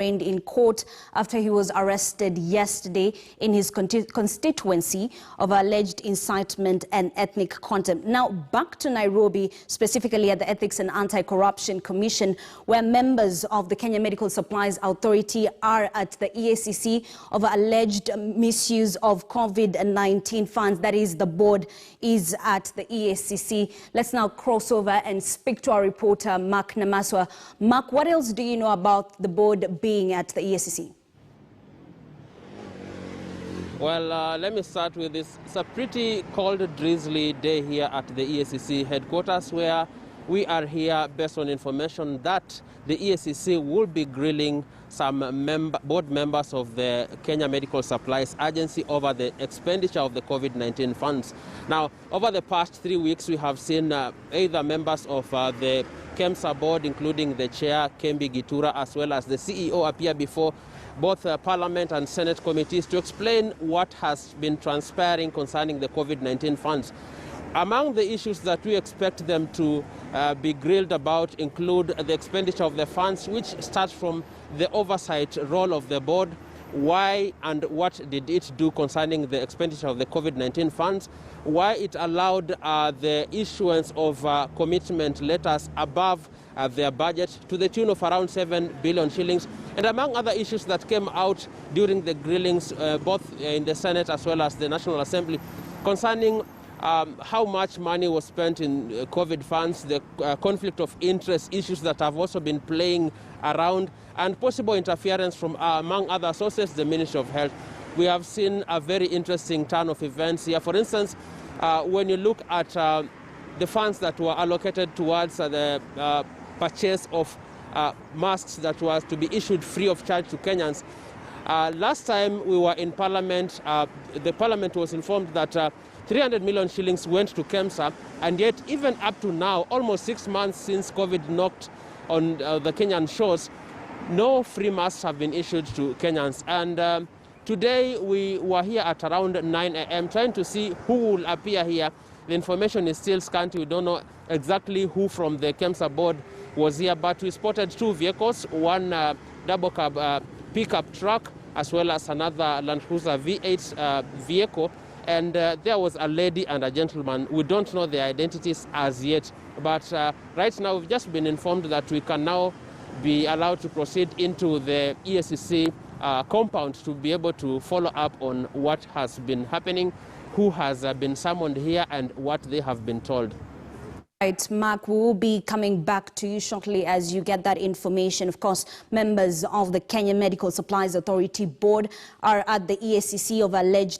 in court after he was arrested yesterday in his constituency of alleged incitement and ethnic contempt. Now back to Nairobi, specifically at the Ethics and Anti-Corruption Commission, where members of the Kenya Medical Supplies Authority are at the EACC of alleged misuse of COVID-19 funds. That is, the board is at the EACC. Let's now cross over and speak to our reporter, Mark Namaswa. Mark, what else do you know about the board being at the EACC? Well, let me start with this. It's a pretty cold, drizzly day here at the EACC headquarters, where we are here based on information that the EACC will be grilling some board members of the Kenya Medical Supplies Agency over the expenditure of the COVID-19 funds. Now, over the past 3 weeks, we have seen either members of the KEMSA board, including the chair, Kembi Gitura, as well as the CEO, appear before both Parliament and Senate committees to explain what has been transpiring concerning the COVID-19 funds. Among the issues that we expect them to be grilled about include the expenditure of the funds, which starts from the oversight role of the board. Why and what did it do concerning the expenditure of the COVID-19 funds? Why it allowed the issuance of commitment letters above their budget to the tune of around 7 billion shillings, and among other issues that came out during the grillings, both in the Senate as well as the National Assembly, concerning how much money was spent in COVID funds, the conflict of interest issues that have also been playing around, and possible interference from, among other sources, the Ministry of Health. We have seen a very interesting turn of events here. For instance, when you look at the funds that were allocated towards the purchase of masks that was to be issued free of charge to Kenyans, last time we were in Parliament, the Parliament was informed that 300 million shillings went to KEMSA, and yet even up to now, almost 6 months since COVID knocked on the Kenyan shores, no free masks have been issued to Kenyans. And today we were here at around 9 a.m. trying to see who will appear here. The information is still scanty. We don't know exactly who from the KEMSA board was here, but we spotted 2 vehicles, one double cab pickup truck, as well as another Land Cruiser V8 vehicle. And there was a lady and a gentleman. We don't know their identities as yet. But right now, we've just been informed that we can now be allowed to proceed into the EACC compound to be able to follow up on what has been happening, who has been summoned here, and what they have been told. Right, Mark, we will be coming back to you shortly as you get that information. Of course, members of the Kenya Medical Supplies Authority board are at the EACC of alleged